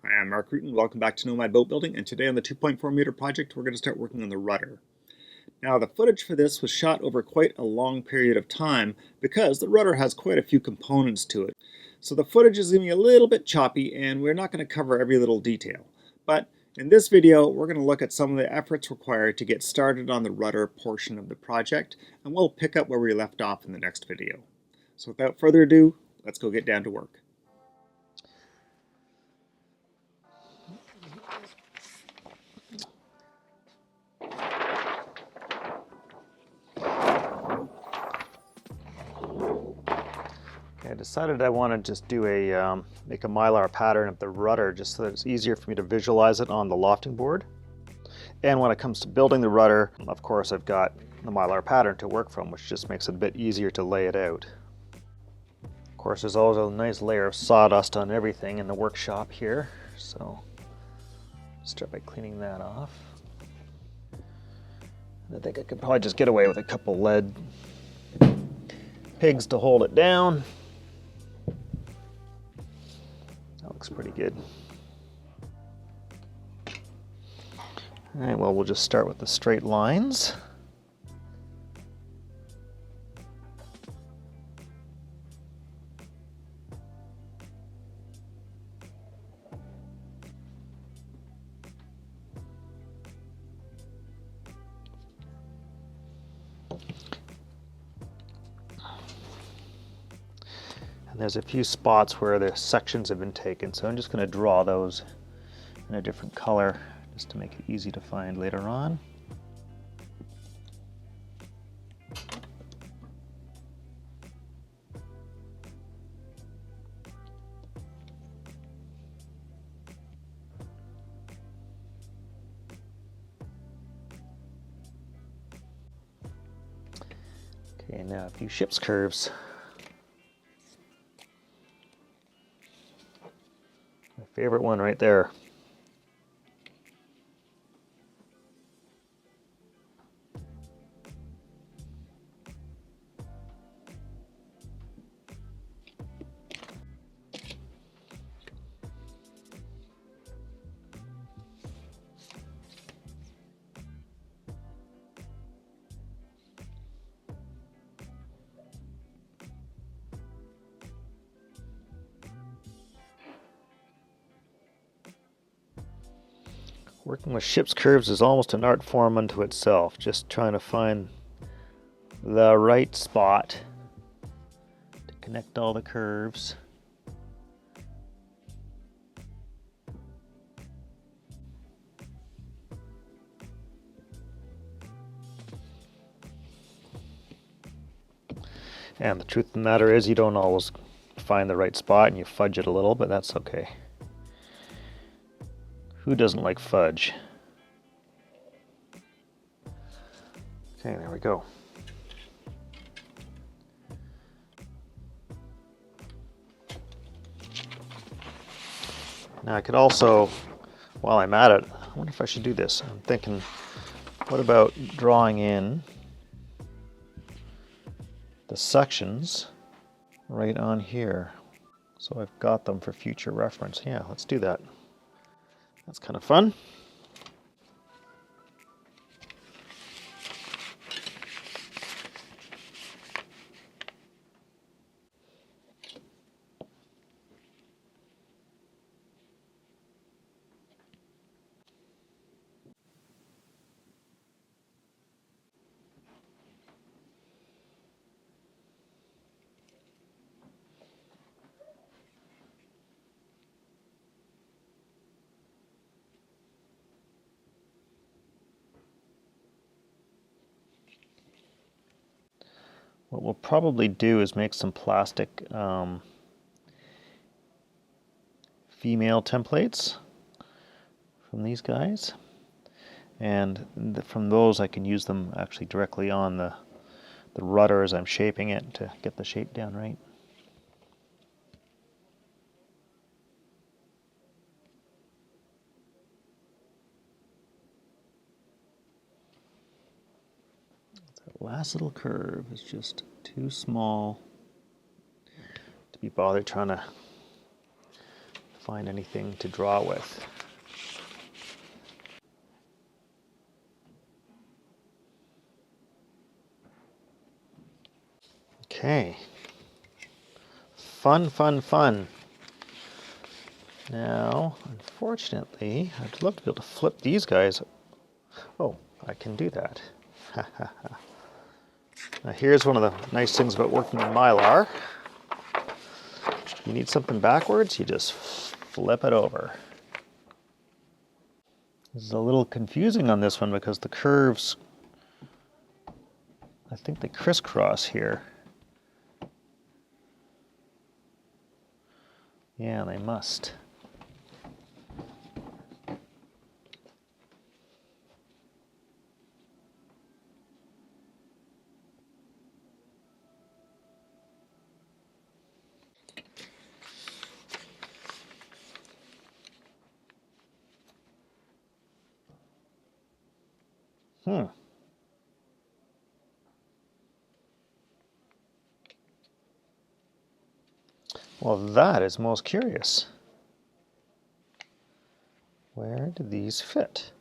Hi, I'm Mark Rutan. Welcome back to Nomad Boat Building, and today on the 2.4 meter project we're going to start working on the rudder. Now the footage for this was shot over quite a long period of time because the rudder has quite a few components to it. So the footage is going to be a little bit choppy and we're not going to cover every little detail. But in this video we're going to look at some of the efforts required to get started on the rudder portion of the project, and we'll pick up where we left off in the next video. So without further ado, let's go get down to work. I decided I want to just do make a mylar pattern of the rudder just so that it's easier for me to visualize it on the lofting board. And when it comes to building the rudder, of course I've got the mylar pattern to work from, which just makes it a bit easier to lay it out. Of course, there's always a nice layer of sawdust on everything in the workshop here, so start by cleaning that off. I think I could probably just get away with a couple lead pigs to hold it down. That looks pretty good. All right, well, we'll just start with the straight lines. And there's a few spots where the sections have been taken, so I'm just going to draw those in a different color just to make it easy to find later on. Okay, now a few ship's curves. My favorite one right there. Working with ship's curves is almost an art form unto itself, just trying to find the right spot to connect all the curves. And the truth of the matter is you don't always find the right spot and you fudge it a little, but that's okay. Who doesn't like fudge? Okay, there we go. Now I could also, while I'm at it, I wonder if I should do this. I'm thinking, what about drawing in the sections right on here? So I've got them for future reference. Yeah, let's do that. That's kind of fun. What we'll probably do is make some plastic female templates from these guys, and from those I can use them actually directly on the rudder as I'm shaping it to get the shape down right. That last little curve is just too small to be bothered trying to find anything to draw with. Okay. Fun, fun, fun. Now, unfortunately, I'd love to be able to flip these guys. Oh, I can do that. Now here's one of the nice things about working in mylar. You need something backwards, you just flip it over. This is a little confusing on this one because the curves, I think they crisscross here. Yeah, they must. Well, that is most curious. Where do these fit?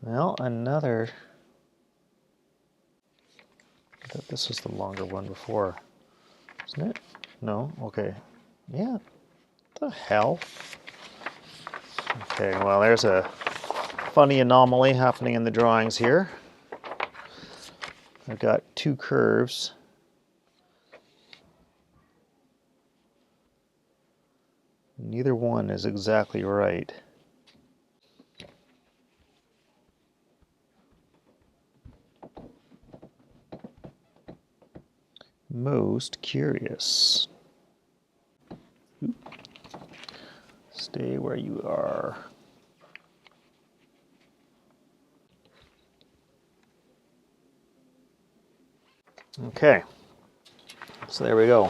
Well, another. I thought this was the longer one before, isn't it? No? Okay. Yeah. What the hell? Okay, well, there's a funny anomaly happening in the drawings here. I've got two curves. Neither one is exactly right. Most curious. Oop. Stay where you are. Okay, so there we go.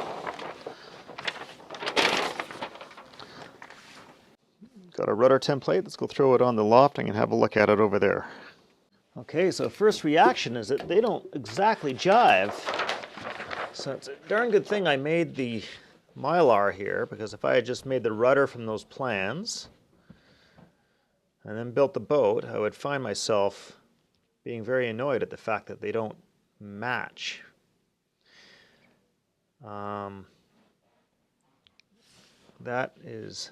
Got a rudder template. Let's go throw it on the lofting and have a look at it over there. Okay, so first reaction is that they don't exactly jive. So it's a darn good thing I made the mylar here, because if I had just made the rudder from those plans and then built the boat, I would find myself being very annoyed at the fact that they don't match. That is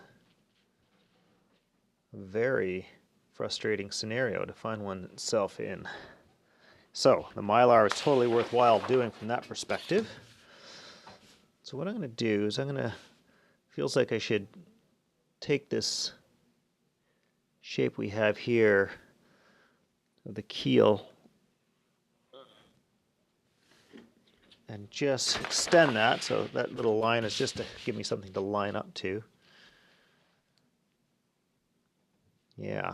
a very frustrating scenario to find oneself in. So the mylar is totally worthwhile doing from that perspective. So what I'm going to do is feels like I should take this shape we have here of the keel and just extend that, so that little line is just to give me something to line up to. Yeah.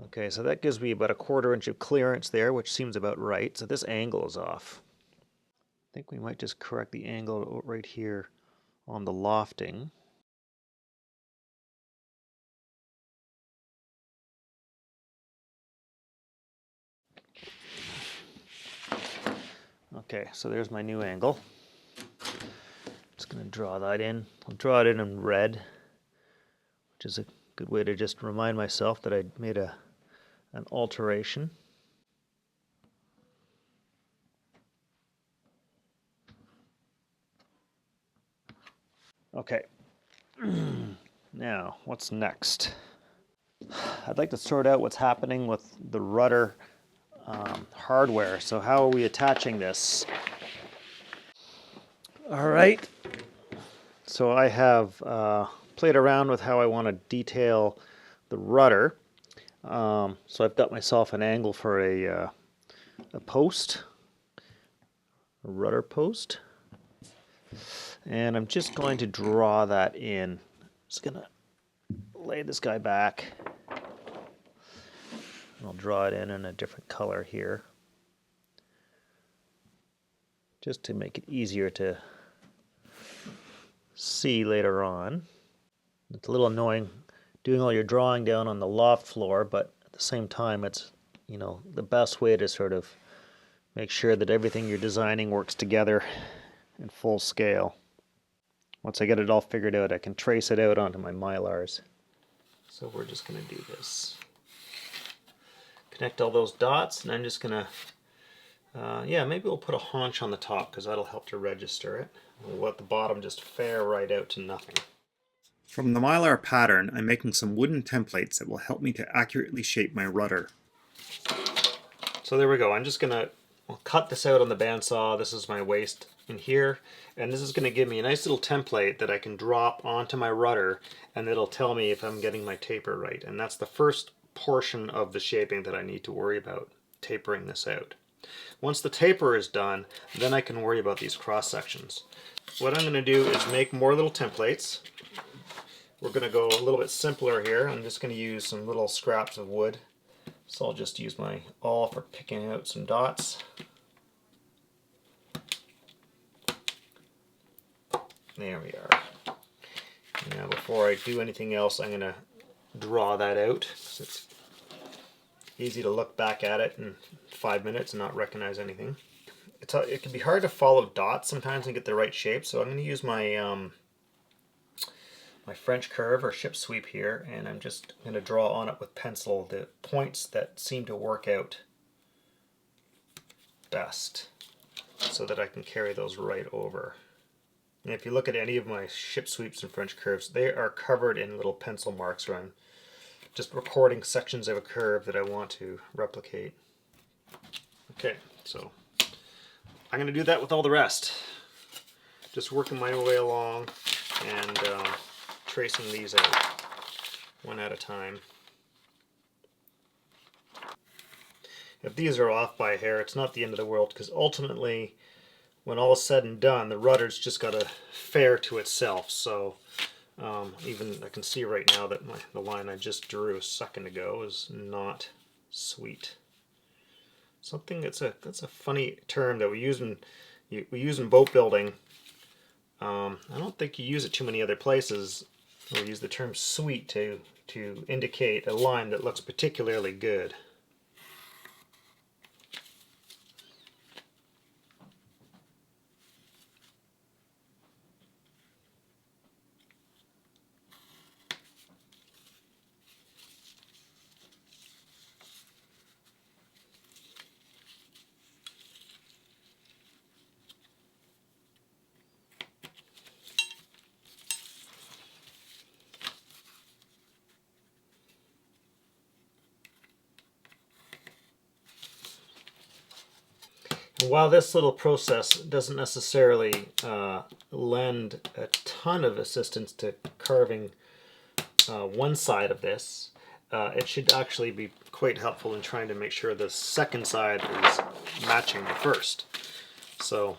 Okay, so that gives me about 1/4 inch of clearance there, which seems about right. So this angle is off. I think we might just correct the angle right here on the lofting. Okay, so there's my new angle. Just going to draw that in. I'll draw it in red, which is a good way to just remind myself that I made an alteration. Okay, now what's next? I'd like to sort out what's happening with the rudder hardware. So how are we attaching this? All right, so I have played around with how I want to detail the rudder. So I've got myself an angle for a post, a rudder post, and I'm just going to draw that in. Just gonna lay this guy back. I'll draw it in a different color here, just to make it easier to see later on. It's a little annoying doing all your drawing down on the loft floor, but at the same time it's, the best way to sort of make sure that everything you're designing works together in full scale. Once I get it all figured out, I can trace it out onto my mylars. So we're just going to do this. Connect all those dots, and I'm just going to, maybe we'll put a haunch on the top because that'll help to register it. We'll let the bottom just fare right out to nothing. From the mylar pattern, I'm making some wooden templates that will help me to accurately shape my rudder. So there we go. I'm just going to cut this out on the bandsaw. This is my waste in here, and this is going to give me a nice little template that I can drop onto my rudder, and it'll tell me if I'm getting my taper right. And that's the first portion of the shaping that I need to worry about, tapering this out. Once the taper is done, then I can worry about these cross sections. What I'm going to do is make more little templates. We're going to go a little bit simpler here. I'm just going to use some little scraps of wood. So I'll just use my awl for picking out some dots. There we are. Now before I do anything else, I'm going to draw that out. So it's easy to look back at it in 5 minutes and not recognize anything. It can be hard to follow dots sometimes and get the right shape, so I'm going to use my my French curve or ship sweep here, and I'm just going to draw on it with pencil the points that seem to work out best so that I can carry those right over. And if you look at any of my ship sweeps and French curves, they are covered in little pencil marks where I'm just recording sections of a curve that I want to replicate. Okay, so I'm going to do that with all the rest. Just working my way along and tracing these out one at a time. If these are off by a hair, it's not the end of the world, because ultimately, when all is said and done, the rudder's just got to fare to itself. So even I can see right now that the line I just drew a second ago is not sweet. Something that's a funny term that we use in boat building. I don't think you use it too many other places. We use the term sweet to indicate a line that looks particularly good. And while this little process doesn't necessarily lend a ton of assistance to carving one side of this, it should actually be quite helpful in trying to make sure the second side is matching the first. So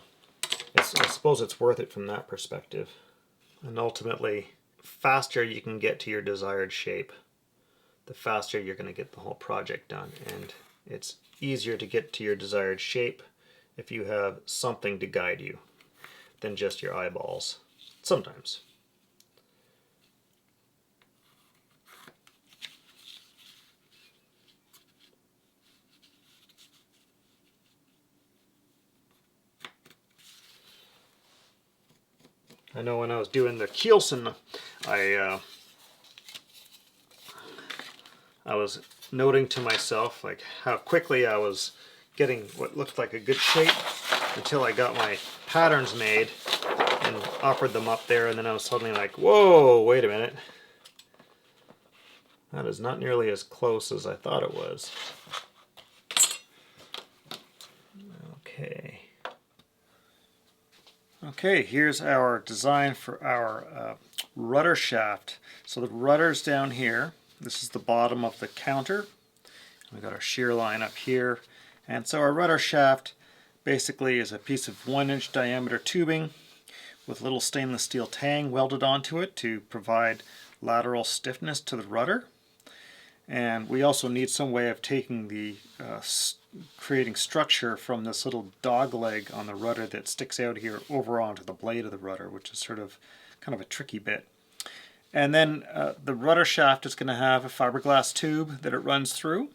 I suppose it's worth it from that perspective. And ultimately, faster you can get to your desired shape, the faster you're going to get the whole project done. And it's easier to get to your desired shape if you have something to guide you than just your eyeballs, sometimes. I know when I was doing the keelson, I was noting to myself like how quickly I was getting what looked like a good shape until I got my patterns made and offered them up there, and then I was suddenly like, whoa, wait a minute. That is not nearly as close as I thought it was. Okay. Okay, here's our design for our rudder shaft. So the rudder's down here. This is the bottom of the counter. We've got our shear line up here. And so our rudder shaft basically is a piece of 1-inch diameter tubing with a little stainless steel tang welded onto it to provide lateral stiffness to the rudder. And we also need some way of taking the creating structure from this little dog leg on the rudder that sticks out here over onto the blade of the rudder, which is sort of kind of a tricky bit. And then the rudder shaft is going to have a fiberglass tube that it runs through.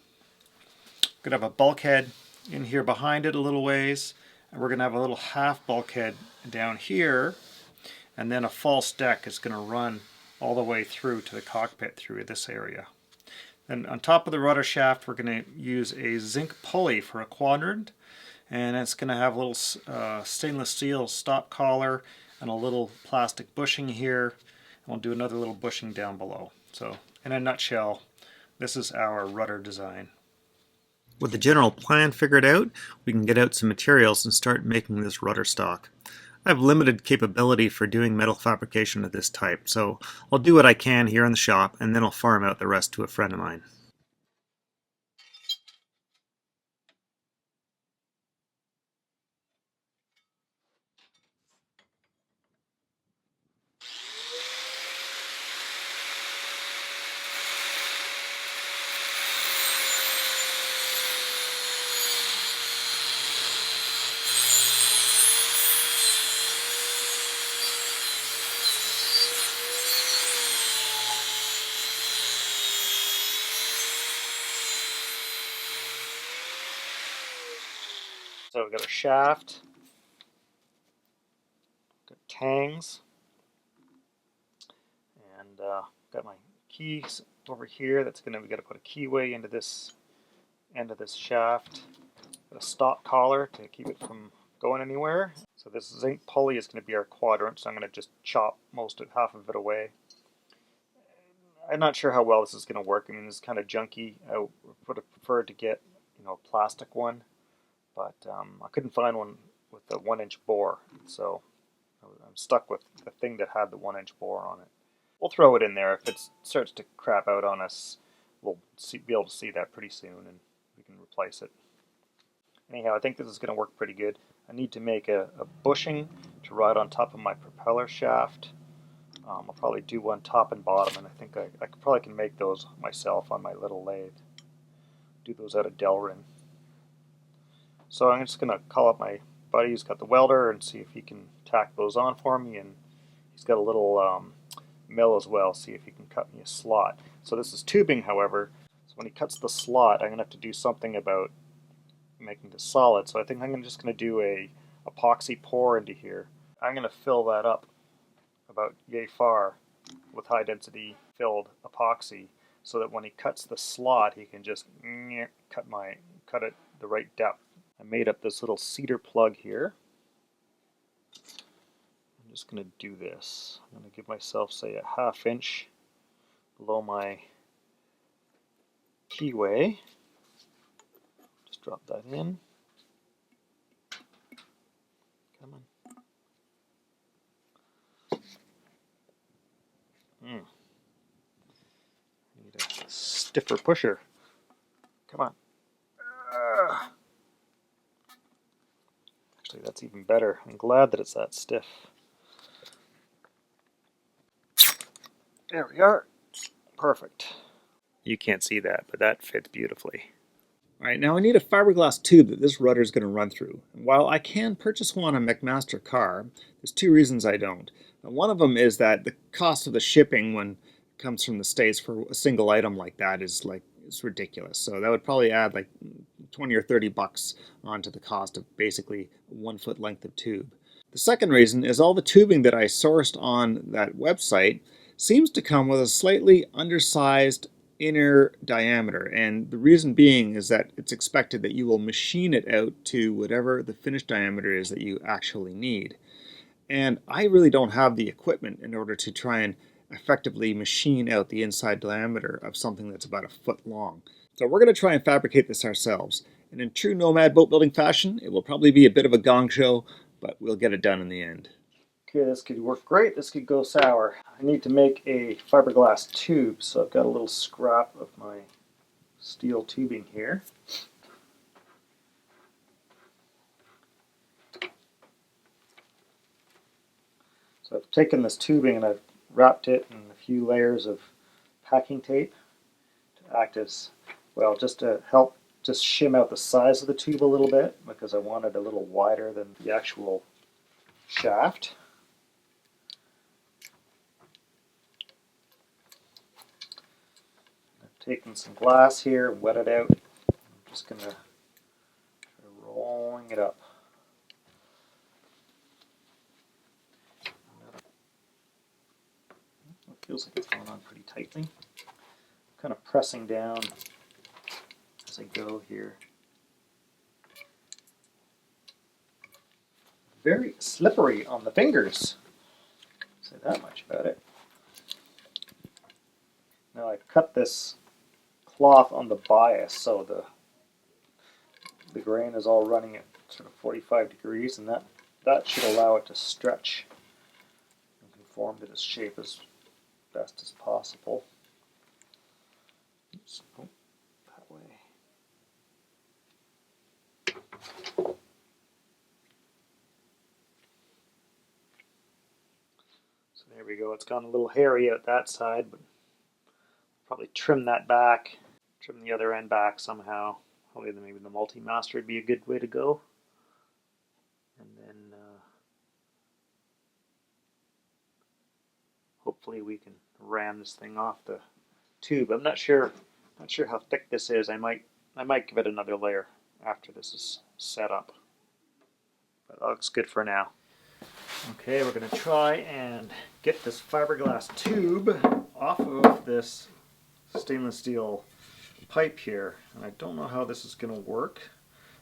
Going to have a bulkhead in here behind it a little ways, and we're going to have a little half bulkhead down here, and then a false deck is going to run all the way through to the cockpit through this area. And on top of the rudder shaft, we're going to use a zinc pulley for a quadrant, and it's going to have a little stainless steel stop collar and a little plastic bushing here. And we'll do another little bushing down below. So in a nutshell, this is our rudder design. With the general plan figured out, we can get out some materials and start making this rudder stock. I have limited capability for doing metal fabrication of this type, so I'll do what I can here in the shop and then I'll farm out the rest to a friend of mine. So we've got a shaft, got tangs, and got my keys over here. That's we got to put a keyway into this end of this shaft. Got a stop collar to keep it from going anywhere. So this zinc pulley is going to be our quadrant, so I'm going to just chop half of it away. I'm not sure how well this is going to work. I mean, it's kind of junky. I would have preferred to get, a plastic one, but I couldn't find one with the 1-inch bore, so I'm stuck with the thing that had the 1-inch bore on it. We'll throw it in there. If it starts to crap out on us, we'll be able to see that pretty soon, and we can replace it. Anyhow, I think this is going to work pretty good. I need to make a bushing to ride on top of my propeller shaft. I'll probably do one top and bottom, and I think I probably can make those myself on my little lathe. Do those out of Delrin. So I'm just going to call up my buddy who's got the welder and see if he can tack those on for me, and he's got a little mill as well, see if he can cut me a slot. So this is tubing, however, so when he cuts the slot I'm going to have to do something about making this solid, so I think I'm just going to do a epoxy pour into here. I'm going to fill that up about yay far with high density filled epoxy, so that when he cuts the slot he can just cut it the right depth. I made up this little cedar plug here. I'm just going to do this. I'm going to give myself, say, a 1/2 inch below my keyway. Just drop that in. Come on. Need a stiffer pusher. Come on. Actually, that's even better. I'm glad that it's that stiff. There we are. Perfect. You can't see that, but that fits beautifully. Alright, now I need a fiberglass tube that this rudder is going to run through. And while I can purchase one on McMaster car, there's 2 reasons I don't. And one of them is that the cost of the shipping when it comes from the States for a single item like that is ridiculous. So that would probably add like 20 or 30 bucks onto the cost of basically a 1-foot length of tube. The second reason is all the tubing that I sourced on that website seems to come with a slightly undersized inner diameter, and the reason being is that it's expected that you will machine it out to whatever the finished diameter is that you actually need. And I really don't have the equipment in order to try and effectively machine out the inside diameter of something that's about 1 foot long. So we're going to try and fabricate this ourselves. And in true Nomad boat building fashion, it will probably be a bit of a gong show, but we'll get it done in the end. Okay, this could work great, this could go sour. I need to make a fiberglass tube, so I've got a little scrap of my steel tubing here. So I've taken this tubing and I've wrapped it in a few layers of packing tape to act as, well, just to help just shim out the size of the tube a little bit, because I want it a little wider than the actual shaft. Taking some glass here, wet it out. I'm just going to try rolling it up. It feels like it's going on pretty tightly. I'm kind of pressing down as I go here. Very slippery on the fingers. I'll say that much about it. Now I cut this cloth on the bias, so the grain is all running at sort of 45 degrees, and that should allow it to stretch and conform to this shape as best as possible. Oops, oh, that way. So there we go. It's gone a little hairy out that side, but probably trim that back, trim the other end back somehow. Probably maybe the multi-master would be a good way to go. And then hopefully we can ram this thing off the tube. I'm not sure how thick this is. I might give it another layer after this is set up. But that looks good for now. Okay, we're going to try and get this fiberglass tube off of this stainless steel pipe here, and I don't know how this is going to work.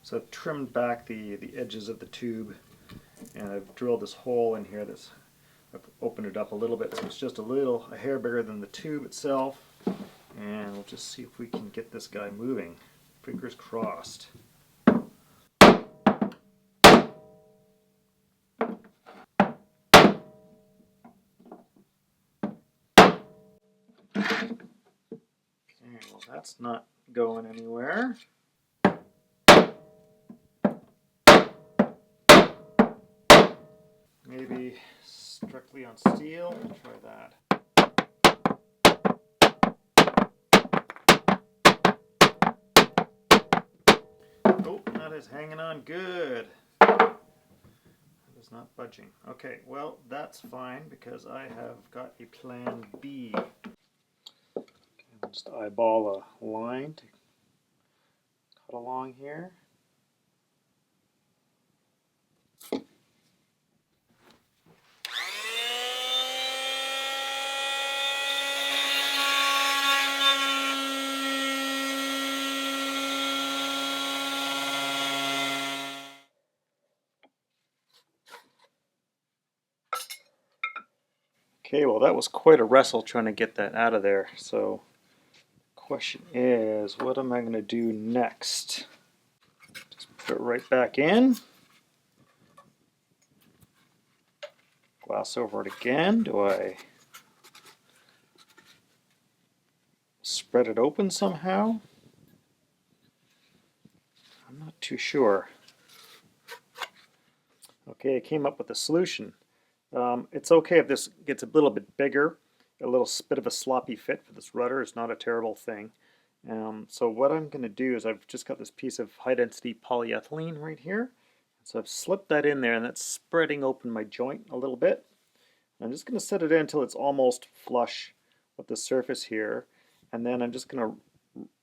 So I've trimmed back the edges of the tube, and I've drilled this hole in here. I've opened it up a little bit, so it's just a hair bigger than the tube itself. And we'll just see if we can get this guy moving. Fingers crossed. Okay, well that's not going anywhere. Maybe strictly on steel. We'll try that. Oh, that is hanging on good. That is not budging. Okay, well that's fine because I have got a plan B. Just eyeball a line to cut along here. Okay, well that was quite a wrestle trying to get that out of there. So the question is, what am I going to do next? Just put it right back in. Glass over it again. Do I spread it open somehow? I'm not too sure. Okay, I came up with a solution. It's okay if this gets a little bit bigger. A little bit of a sloppy fit for this rudder is not a terrible thing. So what I'm going to do is I've just got this piece of high density polyethylene right here. So I've slipped that in there, and that's spreading open my joint a little bit. I'm just going to set it in until it's almost flush with the surface here, and then I'm just going to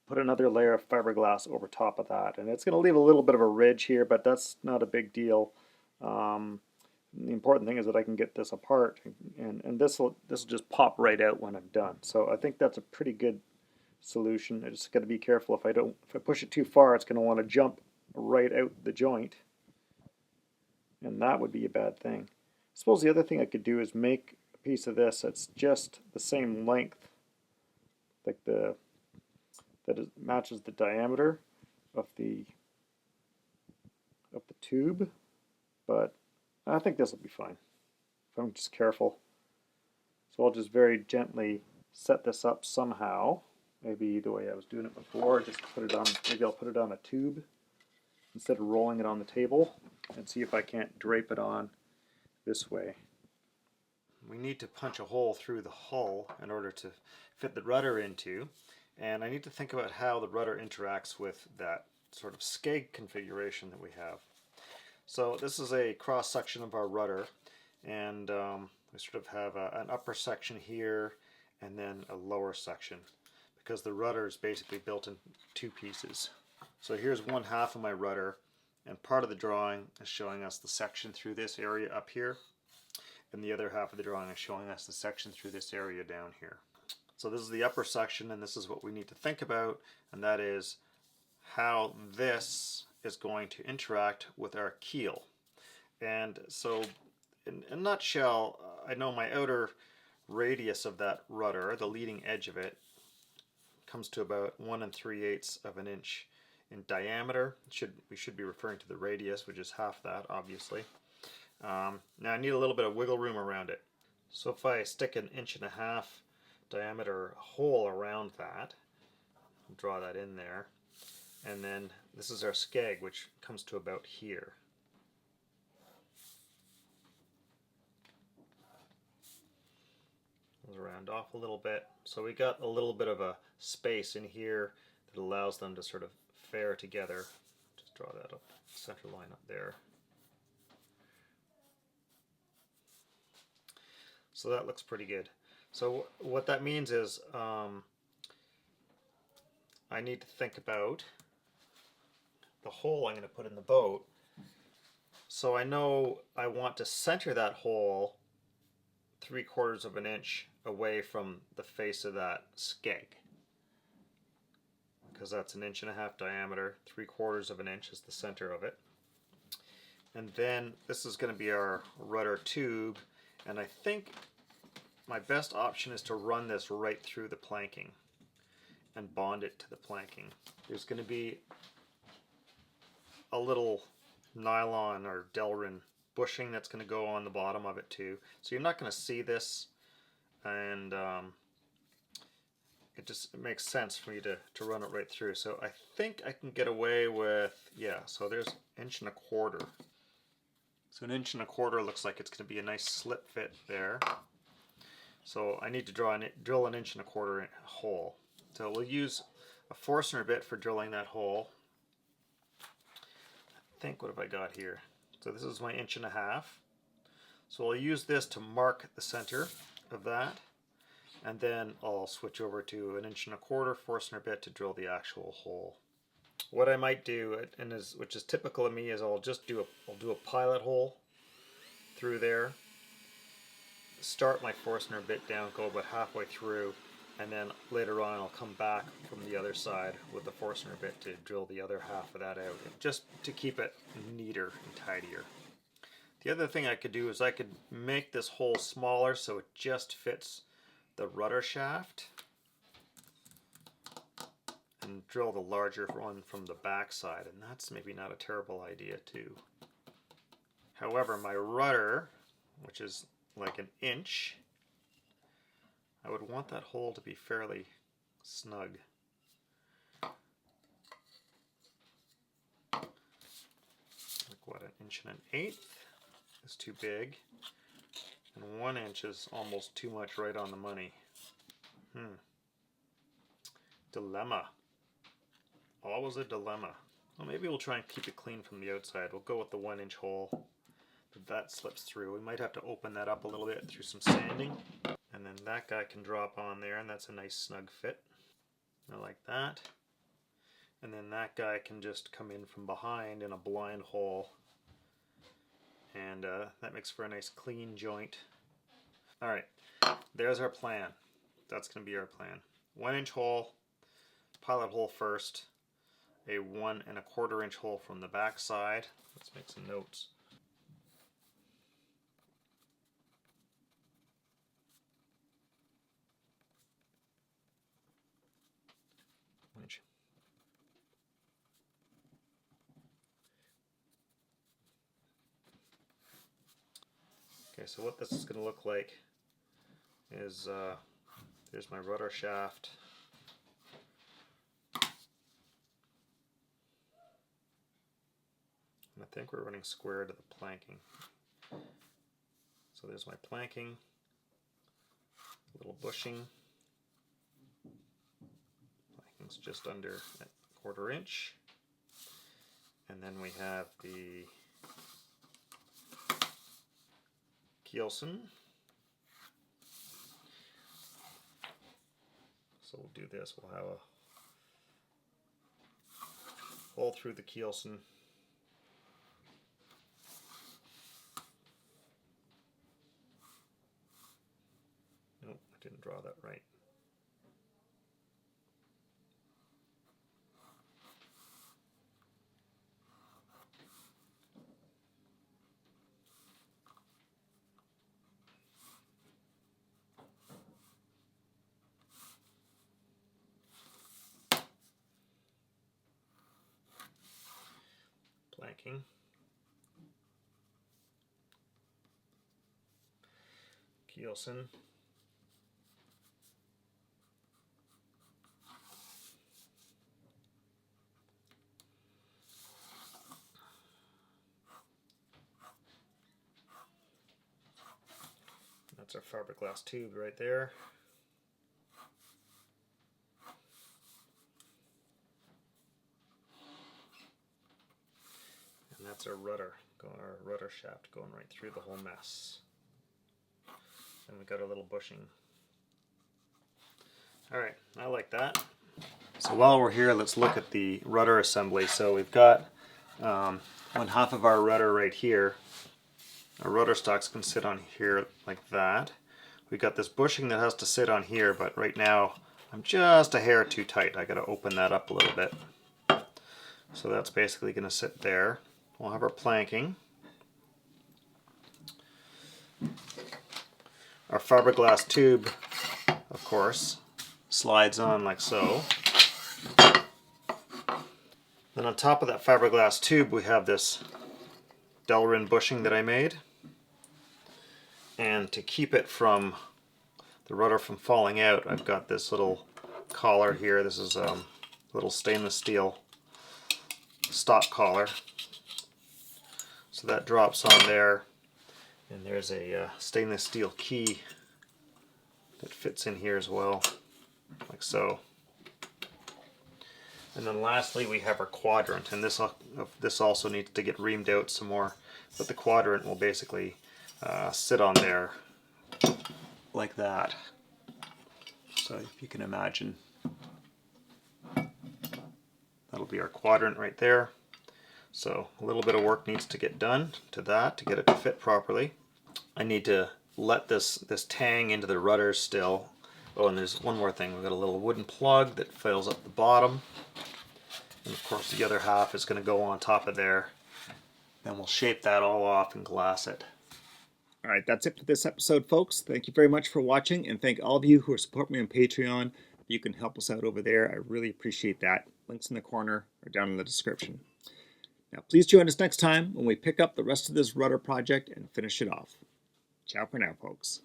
put another layer of fiberglass over top of that. And it's going to leave a little bit of a ridge here, but that's not a big deal. The important thing is that I can get this apart, and this will just pop right out when I'm done. So I think that's a pretty good solution. I just got to be careful if I push it too far, it's going to want to jump right out the joint, and that would be a bad thing. I suppose the other thing I could do is make a piece of this that's just the same length, like that it matches the diameter of the tube, but I think this will be fine if I'm just careful. So I'll just very gently set this up somehow, maybe the way I was doing it before. Just put it on. Maybe I'll put it on a tube instead of rolling it on the table, and see if I can't drape it on this way. We need to punch a hole through the hull in order to fit the rudder into, and I need to think about how the rudder interacts with that sort of skeg configuration that we have. So this is a cross section of our rudder, and we sort of have an upper section here and then a lower section. because the rudder is basically built in two pieces. So here's one half of my rudder, and part of the drawing is showing us the section through this area up here, and the other half of the drawing is showing us the section through this area down here. So this is the upper section, and this is what we need to think about, and that is how this is going to interact with our keel. And so in a nutshell, I know my outer radius of that rudder, the leading edge of it, comes to about 1 3/8 of an inch in diameter. We should be referring to the radius, which is half that, obviously. Now I need a little bit of wiggle room around it. So if I stick an 1.5 inch diameter hole around that, draw that in there, and then this is our skeg, which comes to about here. Let's round off a little bit. So we got a little bit of a space in here that allows them to sort of fare together. Just draw that up, center line up there. So that looks pretty good. So what that means is I need to think about the hole I'm going to put in the boat. So I know I want to center that hole 3/4 of an inch away from the face of that skeg, because that's 1.5 inch diameter. 3/4 of an inch is the center of it. And then this is going to be our rudder tube, and I think my best option is to run this right through the planking and bond it to the planking. There's going to be a little nylon or Delrin bushing that's going to go on the bottom of it too. So you're not going to see this, and it makes sense for me to run it right through. So I think I can get away with, yeah, so there's 1.25 inches. So 1.25 inches looks like it's going to be a nice slip fit there. So I need to drill an 1.25 inch hole. So we'll use a Forstner bit for drilling that hole. I think, what have I got here? So this is my 1.5 inches. So I'll use this to mark the center of that, and then I'll switch over to an 1.25 inch Forstner bit to drill the actual hole. What I might do, which is typical of me, is I'll do a pilot hole through there, start my Forstner bit down, go about halfway through, and then later on I'll come back from the other side with the Forstner bit to drill the other half of that out, just to keep it neater and tidier. The other thing I could do is I could make this hole smaller so it just fits the rudder shaft, and drill the larger one from the back side, and that's maybe not a terrible idea too. However, my rudder, which is like 1 inch, I would want that hole to be fairly snug. Like what, 1 1/8 inches is too big, and 1 inch is almost too much, right on the money. Dilemma. Always a dilemma. Well, maybe we'll try and keep it clean from the outside. We'll go with the 1 inch hole. If that slips through, we might have to open that up a little bit through some sanding. And then that guy can drop on there, and that's a nice snug fit. I like that. And then that guy can just come in from behind in a blind hole. And that makes for a nice clean joint. Alright, there's our plan. That's going to be our plan. 1 inch hole, pilot hole first, a 1 1/4 inch hole from the back side. Let's make some notes. Inch. Okay, so what this is going to look like is there's my rudder shaft. And I think we're running square to the planking. So there's my planking, a little bushing. Planking's just under a 1/4 inch. And then we have the keelson. So we'll do this. We'll have a hole through the keelson. Nope, I didn't draw that right. Planking. Keelson. That's our fiberglass tube right there. And that's our rudder shaft going right through the whole mess. And we got our little bushing. Alright, I like that. So while we're here, let's look at the rudder assembly. So we've got one half of our rudder right here. Our rudder stocks can sit on here like that. We've got this bushing that has to sit on here, but right now I'm just a hair too tight. I got to open that up a little bit. So that's basically going to sit there. We'll have our planking. Our fiberglass tube, of course, slides on like so. Then on top of that fiberglass tube we have this Delrin bushing that I made. And to keep it from the rudder from falling out, I've got this little collar here. This is a little stainless steel stock collar. So that drops on there. And there's a stainless steel key that fits in here as well, like so. And then lastly we have our quadrant, and this also needs to get reamed out some more, but the quadrant will basically sit on there like that. So if you can imagine, that'll be our quadrant right there. So a little bit of work needs to get done to that to get it to fit properly. I need to let this tang into the rudder still. Oh, and there's one more thing. We've got a little wooden plug that fills up the bottom. And of course the other half is going to go on top of there. Then we'll shape that all off and glass it. All right, that's it for this episode, folks. Thank you very much for watching, and thank all of you who are supporting me on Patreon. You can help us out over there. I really appreciate that. Links in the corner or down in the description. Now, please join us next time when we pick up the rest of this rudder project and finish it off. Ciao for now, folks.